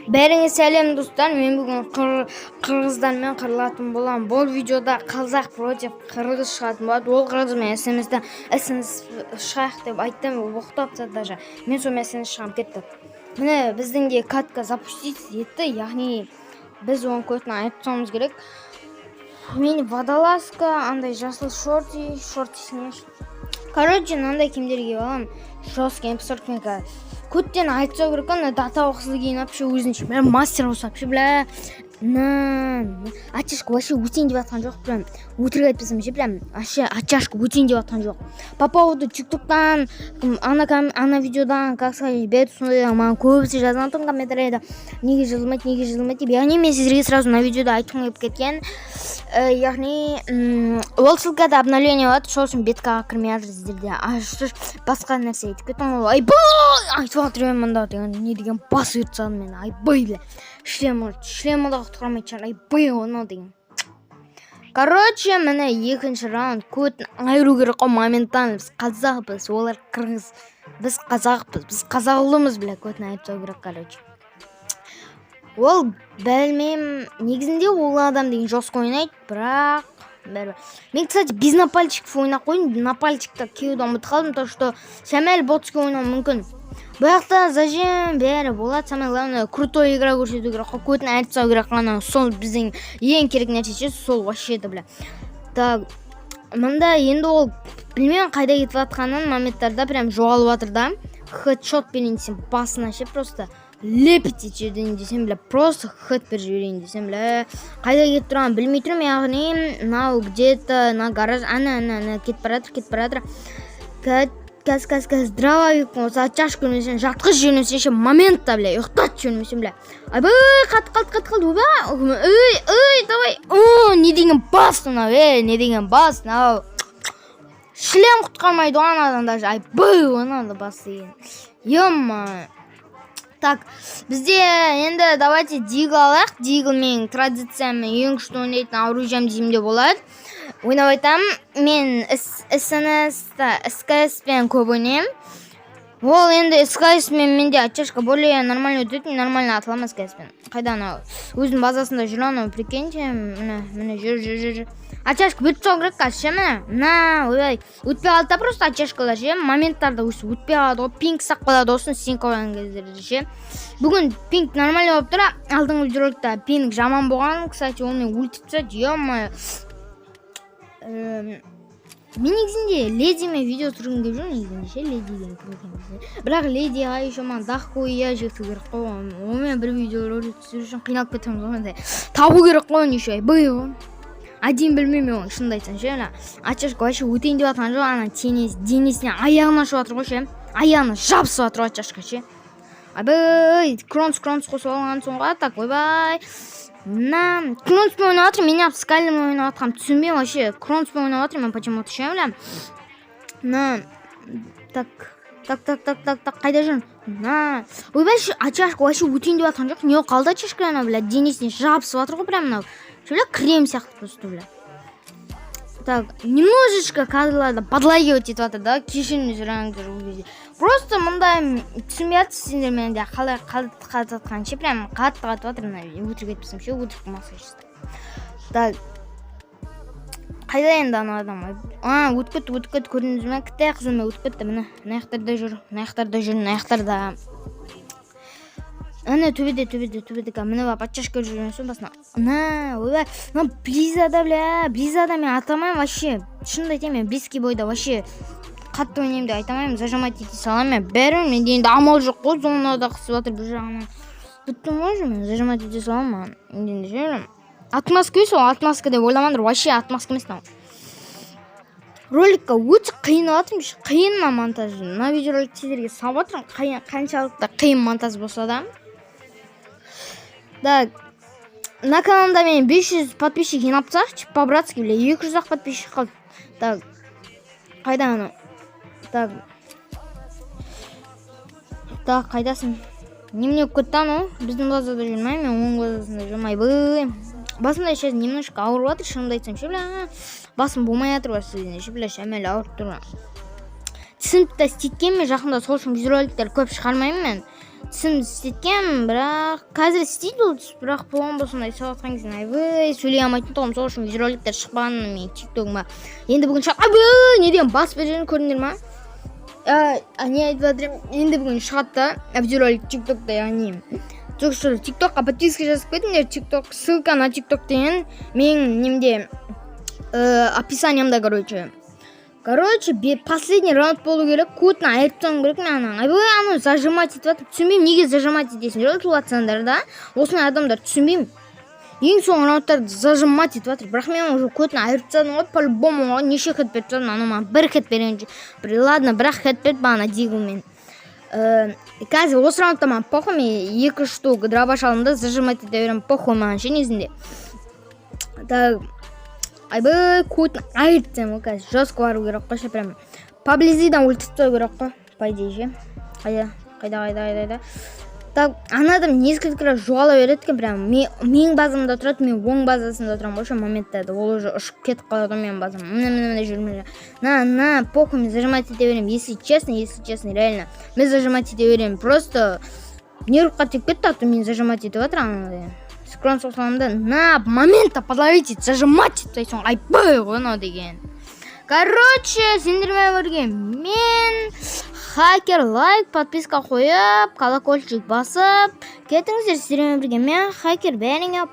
Бәріңе сәлем достар, мен бүгін қырғыздармен қырылатын болам. Бұл видеода қазақ против қырғыз шығатын болады. Ол қырғызмен СНС шығайық деп айттым, оқтапты даже. Мен сол СНС шығам кетті. Міне біздің де катка запустить етті, яғни біз оның көтін айтсамыз керек. Мен водолазка, андай жасыл шортисіне. Короче, мынандай киімдерге аламын. Жесткий MP40 көттен айтса керек, дата оқысылы кейін вообще өзінше мастер болса вообще бля ачашка вообще өтейін деп атқан жоқ, прям өтірік айтпасам ше, прям вообще ачашка өтейін деп атқан жоқ. По поводу тиктоктан ана видеодан как сказать бет сондай маған көбісі жазған тұғын комментарийда неге жазылмайды деп, яғни мен сіздерге сразу на видеода айтқым келіп кеткен. Яғни ол ссылкада обновление болады, сол үшін бетке кірмей жатыр сіздерде. Басқа нәрсе айтып кеттім, ол айбай айтып жатырмын мында деген не деген бас өртсам мен айбай бля шлемді құтқармайды шығар, айбай оны деген. Короче, міне екінші раунд көтін айыру керек қой моментально. Біз қазақпыз, олар қырғыз. Біз қазақпыз, біз қазағылымыз бля, көтін айыртау керек. Короче, ол білмеймін, негізінде ол адам деген жосқа ойнайды, бірақ мен, кстати, без напальчиков ойнап қойдым. Напальчикті кеуді ұмытып қалдым, то что сәмәл ботский ойнау мүмкін. Бұяқта зажим бәрі болады. Самое главное, крутой игра көрсету керек, көтін айтсау керек қана. Сол біздің ең керек нәрсе, сол вообще еді бля. Так, мында енді ол білмеймін қайда кетіп жатқанын моменттарда прям жоғалып жатыр да. Хедшот берейін десем басына ше, просто лепить етшеден десем бля, просто хед беріп жіберейін десем бля, қайда кетіп тұрғанын білмей тұрмын. Яғни мынау где-то на гараж, ана кетіп баратыр. Кәз дрововик болса ачашка көрмесен, жатқыз жүрмесен ше, моментта бля, ұйықтат жүрмесен бля. Айбай, қатты, ойба, давай, не деген бас мынау, не деген бас мынау. Шлем құтқармайды онадан даже, айбай, онады бас деген. Ема. Так, бізде енді давайте дигл алайық. Дигл менің традициямен ең күшті ойнайтын оружием деймін де болады. Ойнап айтам, мен СКС-пен көп ойнайым. Ол енді СКС-мен менде ачашка более нормально өтетін, нормально атылам СКС-пен. Қайда анау өзінің базасында жүр, анау прикиньте, міне жүр. Ачашка бүйтіп сол керек қазір, міне, ойбай, өтпей қалды просто ачашкалар ше, моменттарда өсіп өтпей қалады, пинг сақ қалады, осын сен қойған кездерде ше. Бүгін пинг нормально болып тұр, алдыңғы видеороликта пинг жаман болған, кстати, онымен ультіп тастады, ё-моё. Мен негізінде ледимен видео түсіргім келіп жүр, негізінде ше, ледиден көргенде. Бірақ ледиға еще маған даққойя жету керек қой, онымен бір видеоролик түсіру үшін қиналып кетеміз ғой, табу керек қой оны еще, айбай ғой. Один білмеймін оны, шынды айтсам ше, ачашка вообще өтейін деп атқан жоқ, ана денесіне аяғына шығып жатыр ғой ше, аяғына жабысып жатыр ғой ачашка ше. Айбай, кронс қосып алған соңға, так, ойбай. Кронспен ойнап жатыр, мен скайлем ойнап жатқанын түсінбеймін вообще. Кронспен ойнап жатыр, мен почему-то ше, бля. Так, қайда жүр? Ойбай, ачашка вообще өтейін деп атқан жоқ, не қалды ачашка ана, бля, денесіне жабысып жатыр ғой прям мынау. Шөлі крем сияқты просто, бля. Так, немножечко кадрларды подлагивать етіп жатыр да, кешірім жүріңіздер ол кезде. Просто мұндай түсінбей жатсыз сендер мен де қалай қатып жатқан ше, прям қатты жатыр, өтірік етпесем ше, өтірік қылмаса ше. Так, қайда енді ана адам? Өтіп кетті, көрдіңіз ме? Кіттай қызылмен өтіп кетті, міне, наяқтарда жүр. Ана төбеде, міне бап, ачашка жүрген соң басына. Ойбай, близада, бля, близада мен атамайым вообще. Шынды айтайын, мен близкий бойда вообще қатты ойнайым деп айтамайым, зажимать ете салам мен. Бәрін мен дейінде амал жоқ қой, зонада қысып жатыр бір жағынан. Бүттім ғой мен, зажимать ете салам маған. Дейінде жер. Атмаска өйсі, ол атмаска деп ойламандыр, вообще атмаска емес нау. Роликка өте қиын алатырым, қиын ма монтажы. На видеоролик сіздерге салып отырым, қаншалықты қиын монтаж болса да. Да, на каналымда мен 500 подписчик жинапсақ, по-братски, бля, 200-ақ подписчик қалды. Так, қайда ана? Так, қайдасың? Немене көтті ана, біздің базада жүрмай, мен оның базасында жүрмай. Басымда сейчас немножко ауырып жатыр, шынымды айтсам ше, бля, басым болмай жатыр бар сізден ше, бля, шәмәл ауырып тұр. Түсінікті істеткенмен жақында сол үшін видеороликтер көп шығармаймын мен. түсімді істеткен, бірақ қазір істейді ол түс, бірақ болған болсын сағатқан кезін айбай сөйлей алмайтын тұғым, сол үшін видеороликтер шықпаған менің тиктогыма. Енді бүгін айбай не деген бас берген көрдіңдер ма? Не айтып жатырмын, енді бүгін шығады да видеоролик тиктокта, яғни тиктокқа подписка жазып кетіңдер. Тикток, ссылка на тикток деген менің немде описаниямда, короче, последний раунд болу керек, кодын айырып тастауым керек. Мен аны зажимать етіп жатыр, түсінбеймін, неге зажимать етесіңдер, ұтылып жатсаңдар да, осындай адамдар түсінбеймін. Ең соңғы раундтарды зажимать етіп жатыр, бірақ мен уже кодын айырып тастадым ғой, по-любому оған неше хет беріп тастадым, анау маған бір хет берген. Ладно, бірақ хет берді бағана дигілмен. Қазір осы раундта маған похуй, мен 2 штук дробаш алдым да зажимать ете беремін, похуй маған ше негізінде. Так, айбай кодын айырып тастаймын ғой, қазір жестко бару керек қой ше, прям поблизидан өлтіріп тастау керек қой, по идее ше. Қайда. Так, ана адам несколько раз жоғала береді екен, прям менің базамда тұрады, мен оң базасында отырамын ғой ше моменттерде, ол уже ұшып кетіп қалады ғой менің базам. Міне жүрмін. На, похуй, мен зажимать ете беремін, если честно, реально. Мен зажимать ете беремін, просто нервқа тек кетті, а то мен зажимать етіп жатыр анандай. Скрон соқсамда, на моментта подловите, зажимать етпейсің, айбай ғой анау деген. Короче, сендермен бірге мен хакер, лайк, подписка қойып, колокольчик басып кетіңіздер. Сендермен бірге мен хакер, бәріңе